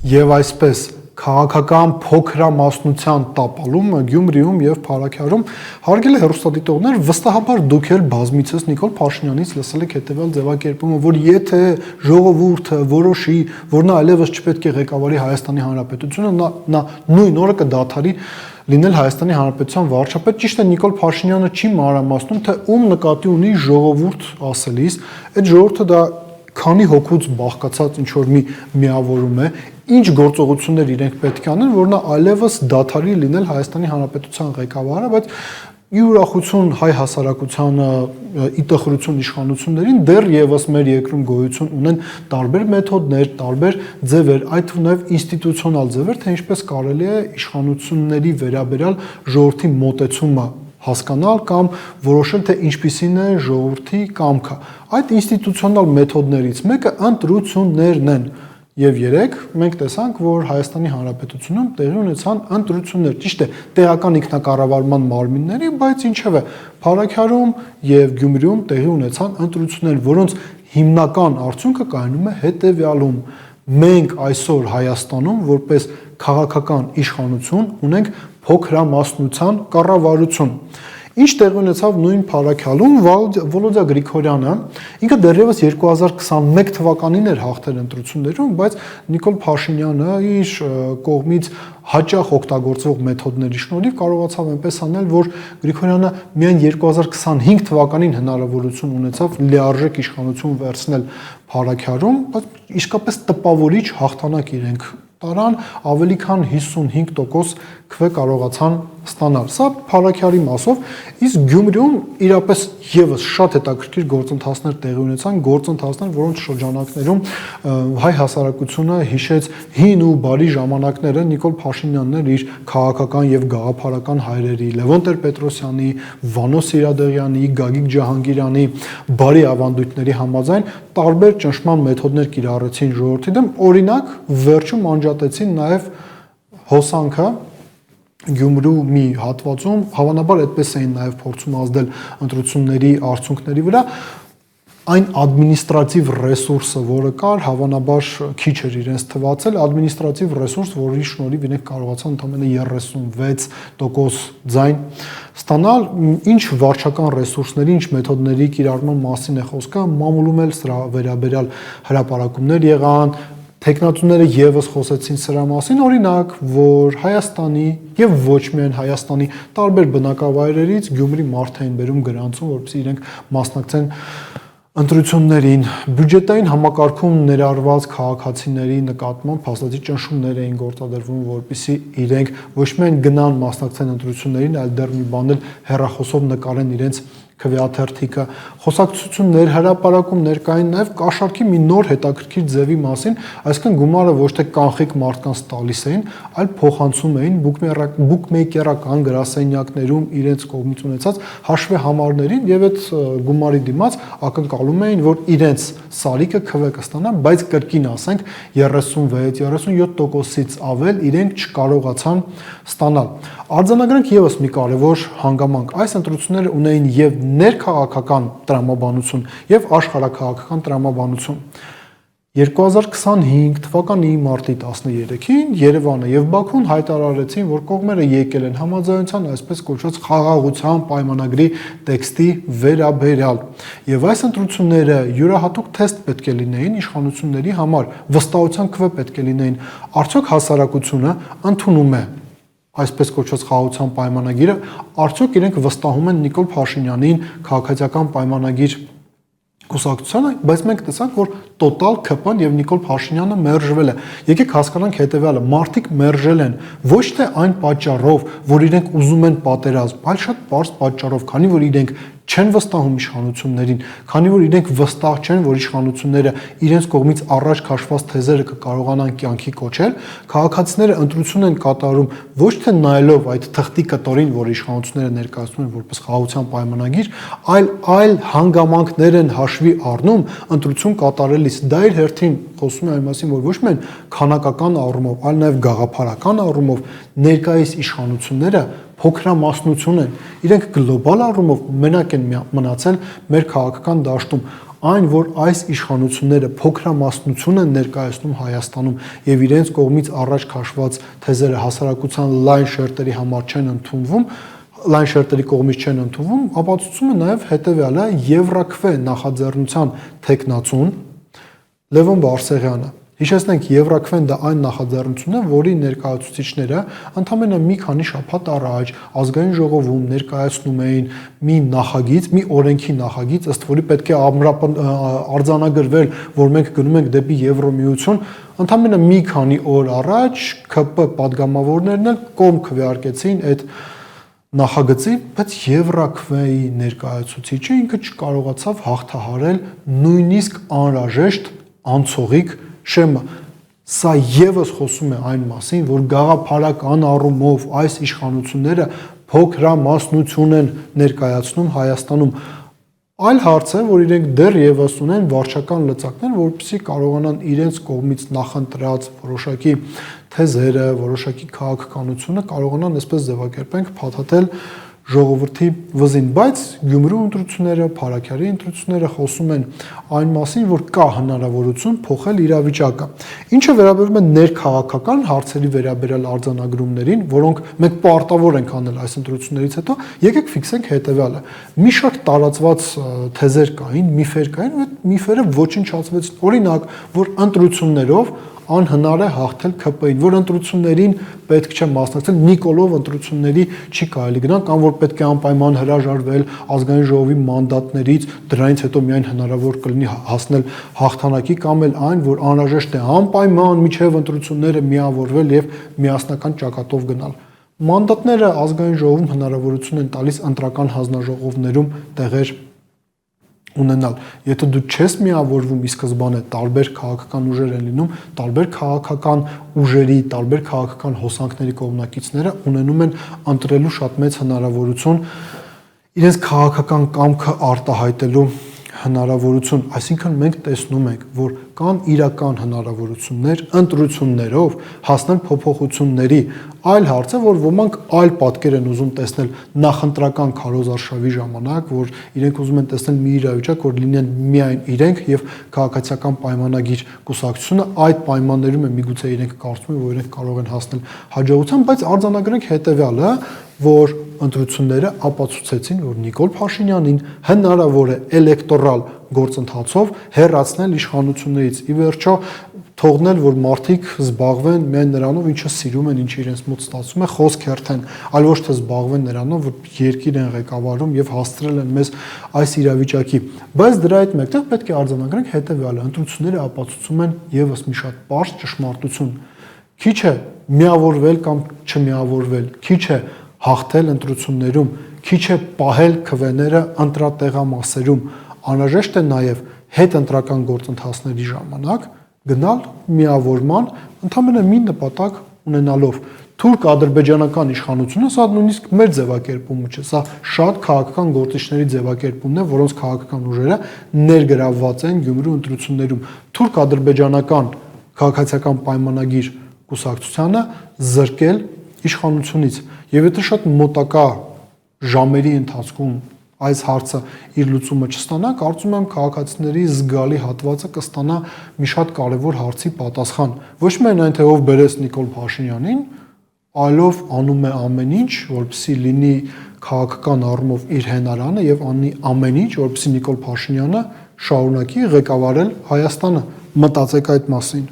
եւ այսպես քաղաքական փոքրամասնության տապալումը Գյումրիում եւ Փարաքյարում հարգելի հեռուստադիտողներ վստահաբար դուք էլ բազմիցս Նիկոլ Փաշինյանից լսել եք հետեւյալ ձևակերպումը, որ եթե ժողովուրդը որոշի, որ նա այլևս չպետք է ղեկավարի Հայաստանի Հանրապետությունը, նա նույն օրը կդադարի լինել Հայաստանի Հանրապետության վարչապետ։ Ճիշտ է, Նիկոլ Փաշինյանը չի մանրամասնում, թե ում նկատի ունի ժողովուրդ ասելիս, այդ ժողովուրդը դա քանի հոգուց բաղկացած ինչ որ մի միավորում է, ինչ գործողություններ իրենք պետք է անեն, որ նա այլևս դադարի լինել Հայաստանի Հանրապետության ղեկավարը, բայց ի ուրախություն հայ հասարակությանը, ի տխրություն իշխանություններին դեռ եւս մեր երկրում գոյություն ունեն տարբեր մեթոդներ, տարբեր ձևեր, այդ թվում նաեւ ինստիտուցիոնալ ձևեր, թե ինչպես կարելի է իշխանությունների վերաբերյալ ժողովրդի մոտեցումը հասկանալ կամ որոշել, թե ինչպիսին է ժողովրդի կամքը։ Այդ ինստիտուցիոնալ մեթոդներից մեկը ընտրություններն են։ Եվ երեք մենք տեսանք, որ Հայաստանի Հանրապետությունում տեղի ունեցան ընտրություններ, ճիշտ է, տեղական ինքնակառավարման մարմինների, բայց ինչևէ, Փարաքյարում եւ Գյումրիում տեղի ունեցան ընտրություններ, որոնց հիմնական արդյունքը կայանում է հետեւյալում. մենք այսօր Հայաստանում որպես քաղաքական իշխանություն ունենք փոքրամասնության կառավարություն։ Ինչ տեղի ունեցավ նույն Փարաքյալում, Վոլոդյա Գրիգորյանը, ինքը դեռևս 2021 թվականին էր հաղթել ընտրություններում, բայց Նիկոլ Փաշինյանը իր կողմից հաճախ օգտագործվող մեթոդների շնորհիվ կարողացավ այնպես անել, որ Գրիգորյանը միայն 2025 թվականին հնարավորություն ունեցավ լիարժեք իշխանություն վերցնել Փարաքյարում, բայց իսկապես տպավորիչ հաղթանակ իրենք տարան, ավելի քան 55% քվե կարողացան ստանալ։ Սա Փարաքյարի մասով, իսկ Գյումրիում իրապես եւս շատ հետաքրքիր գործընթացներ տեղի ունեցան, գործընթացներ, որոնց շրջանակներում հայ հասարակությունը հիշեց հին ու բարի ժամանակները Նիկոլ Փաշինյանն էր իր քաղաքական եւ գաղափարական հայրերի Լևոն Տեր-Պետրոսյանի, Վանո Սիրադեղյանի, Գագիկ Ջահանգիրյանի բարի ավանդույթների համաձայն տարբեր ճնշման մեթոդներ կիրառեցին ժողովրդի դեմ, օրինակ վերջում անջատեցին նաեւ հոսանքը Գյումրու մի հատվածում, հավանաբար այդպես էին նաև փորձում ազդել ընտրությունների արդյունքների վրա, այն ադմինիստրատիվ ռեսուրսը, որը կար, հավանաբար քիչ էր իրենց թվացել, ադմինիստրատիվ ռեսուրս, որի շնորհիվ իրենք կարողացան ընդամենը 36% ձայն ստանալ, ինչ վարչական ռեսուրսների, ինչ մեթոդների կիրառման մասին է խոսքը, մամուլում էլ սրա վերաբերյալ հրապարակումներ եղան, տեխնատուները եւս խոսեցին սրա մասին, օրինակ, որ Հայաստանի եւ ոչ միայն Հայաստանի տարբեր բնակավայրերից Գյումրի մարդ էին բերում գրանցում, որպեսզի իրենք մասնակցեն ընտրություններին, բյուջետային համակարգում ներառված քաղաքացիների նկատմամբ հաստատի ճնշումներ էին գործադրվում, որպեսզի իրենք ոչ միայն գնան մասնակցեն ընտրություններին, այլ դեռ մի բան էլ հեռախոսով նկարեն իրենց քվեաթերթիկը, խոսակցություններ, հրապարակումներ կային նաև կաշառքի մի նոր հետաքրքիր ձևի մասին, այսինքն գումարը ոչ թե կանխիկ մարդկանց տալիս էին, այլ փոխանցում էին բուկմեյքերական գրասենյակներում իրենց կողմից ունեցած հաշվեհամարներին եւ այդ գումարի դիմաց ակնկալում էին, որ իրենց սարիկը քվե կստանան, բայց կրկին ասենք 36-37%-ից ավել իրենք չկարողացան ստանալ։ Արձանագրենք եւս մի կարևոր հանգամանք, այս ընտրությունները ունեին եւ ներքաղաքական տրամաբանություն եւ աշխարհաքաղաքական տրամաբանություն։ 2025 թվականի մարտի 13-ին Երևանը եւ Բաքուն հայտարարեցին, որ կողմերը եկել են համաձայնության այսպես կոչված խաղաղության պայմանագրի տեքստի վերաբերյալ։ Եվ այս ընտրությունները յուրահատուկ թեստ պետք է լինեին իշխանությունների համար, վստահության քվե պետք է լինեին։ Արդյոք հասարակությունը ընդունում է այսպես կոչված խաղաղության պայմանագիրը, արդյոք իրենք վստահում են Նիկոլ Փաշինյանին քաղաքացիական պայմանագիր կուսակցությանը, բայց մենք տեսանք, որ տոտալ ԿՊ-ն եւ Նիկոլ Փաշինյանը մերժվել է։ Եկեք հասկանանք հետեւյալը, մարդիկ մերժել են ոչ թե այն պատճառով, որ իրենք ուզում են պատերազմ, այլ շատ պարզ պատճառով, քանի որ իրենք չեն վստահում իշխանություններին, քանի որ իրենք վստահ չեն, որ իշխանությունները իրենց կողմից առաջ քաշված թեզերը կկարողանան կյանքի կոչել, քաղաքացիները ընտրություն են կատարում ոչ թե նայելով այդ թղթի կտորին, որ իշխանությունները ներկայացնում են որպես խաղաղության պայմանագիր, այլ հանգամանքներ են հաշվի առնում ընտրություն կատարելիս։ Դա իր հերթին խոսում է այն մասին, որ ոչ միայն քանակական առումով, այլ նաև գաղափարական առումով ներկայիս իշխանությունները փոքրամասնություն են, իրենք գլոբալ առումով մենակ են մնացել մեր քաղաքական դաշտում։ այն, որ այս իշխանությունները փոքրամասնություն են ներկայացնում Հայաստանում եւ իրենց կողմից առաջ քաշված թեզերը հասարակության լայն շերտերի համար չեն ընդունվում, լայն շերտերի կողմից չեն ընդունվում, ապացուցումը նաեւ հետեւյալը է՝ Եվրաքվե նախաձեռնության տեխնացուն Լևոն Բարսեղյանը։ Հիշեցնենք, Եվրաքվեն դա այն նախաձեռնությունն է, որի ներկայացուցիչները ընդամենը մի քանի շաբաթ առաջ ազգային ժողովում ներկայացնում էին մի նախագիծ, մի օրենքի նախագիծ, ըստ որի պետք է արձանագրվել, որ մենք գնում ենք դեպի Եվրոմիություն, ընդամենը մի քանի օր առաջ ՔՊ падգամավորներն էլ կողմ քվեարկեցին այդ նախագծի, բայց Եվրաքվեի ներկայացուցիչը ինքը չկարողացավ հաղթահարել նույնիսկ անհրաժեշտ անցողիկ շեմը։ Սա եւս խոսում է այն մասին, որ գաղափարական առումով այս իշխանությունները փոքրամասնություն են ներկայացնում Հայաստանում։ Այլ հարց է, որ իրենք դեռևս ունեն վարչական լծակներ, որպեսզի կարողանան իրենց կողմից նախընտրած որոշակի թեզերը, որոշակի քաղաքականությունը կարողանան այսպես ձևակերպենք փաթաթել ժողովրդի վզին, բայց Գյումրու ընտրությունները, Փարաքյարի ընտրությունները խոսում են այն մասին, որ կա հնարավորություն փոխել իրավիճակը։ Ինչը վերաբերում է ներքաղաքական հարցերի վերաբերյալ արձանագրումներին, որոնք մենք պարտավոր ենք անել այս ընտրություններից հետո, եկեք ֆիքսենք հետևյալը։ Մի շարք տարածված թեզեր կային, միֆեր կային, այդ միֆերը ոչնչացվեցին։ Օրինակ, որ ընտրություններով անհնար է հաղթել ՔՊ-ին, որ ընտրություններին պետք չէ մասնակցել, Նիկոլով ընտրությունների չի կարելի գնալ, կամ որ պետք է անպայման հրաժարվել ազգային ժողովի մանդատներից, դրանից հետո միայն հնարավոր կլինի հասնել հաղթանակի, կամ էլ այն, որ անհրաժեշտ է անպայման միջև ընտրությունները միավորվել եւ միասնական ճակատով գնալ։ Մանդատները ազգային ժողովում հնարավորություն են տալիս ընտրական հանձնաժողովներում տեղեր ունենալ։ Եթե դու չես միավորվում ի սկզբանե, տարբեր քաղաքական ուժեր են լինում, տարբեր քաղաքական ուժերի, տարբեր քաղաքական հոսանքների կողմնակիցները ունենում են ընտրելու շատ մեծ հնարավորություն իրենց քաղաքական կամքը արտահայտելու հնարավորություն, այսինքն մենք տեսնում ենք, որ կան իրական հնարավորություններ ընտրություններով հասնել փոփոխությունների։ Այլ հարց է, որ ոմանք այլ պատկեր են ուզում տեսնել նախընտրական քարոզարշավի ժամանակ, որ իրենք ուզում են տեսնել մի իրավիճակ, որ լինեն միայն իրենք եւ քաղաքացիական պայմանագիր կուսակցությունը, այդ պայմաններում է միգուցե իրենք կարծում են, որ իրենք կարող են հասնել հաջողության, բայց արձանագրենք հետեւյալը, որ ընտրությունները ապացուցեցին, որ Նիկոլ Փաշինյանին հնարավոր է էլեկտորալ գործընթացով հեռացնել իշխանություններից, ի վերջո թողնել, որ մարդիկ զբաղվեն միայն նրանով, ինչը սիրում են, ինչը իրենց մոտ ստացվում է, խոսք հերթեն, այլ ոչ թե զբաղվեն նրանով, որ երկիր են ղեկավարում եւ հասցրել են մեզ այս իրավիճակի։ Բայց դրա հետ մեկտեղ պետք է արձանագրենք հետեւյալը. ընտրությունները ապացուցում են եւս մի շատ պարզ ճշմարտություն։ Քիչ է միավորվել կամ չմիավորվել, քիչ է հաղթել ընտրություններում, քիչ է պահել քվեները ընտրատեղամասերում, անհրաժեշտ է նաև հետընտրական գործընթացների ժամանակ գնալ միավորման, ընդամենը մի նպատակ ունենալով։ Թուրք-ադրբեջանական իշխանությունը, սա նույնիսկ մեր ձևակերպումը չէ, սա շատ քաղաքական գործիչների ձևակերպումն է, որոնց քաղաքական ուժերը ներգրավված են Գյումրու ընտրություններում։ Թուրք-ադրբեջանական քաղաքացիական պայմանագիր կուսակցությանը զրկել իշխանությունից, եւ եթե շատ մոտակա ժամերի ընթացքում այս հարցը իր լուծումը չստանա, կարծում եմ քաղաքացիների զգալի հատվածը կստանա մի շատ կարևոր հարցի պատասխան։ Ոչ միայն այն, թե ով բերեց Նիկոլ Փաշինյանին, այլով անում է ամեն ինչ, որպեսզի լինի քաղաքական առումով իր հենարանը եւ անի ամեն ինչ, որպեսզի Նիկոլ Փաշինյանը շարունակի ղեկավարել Հայաստանը։ Մտածեք այդ մասին։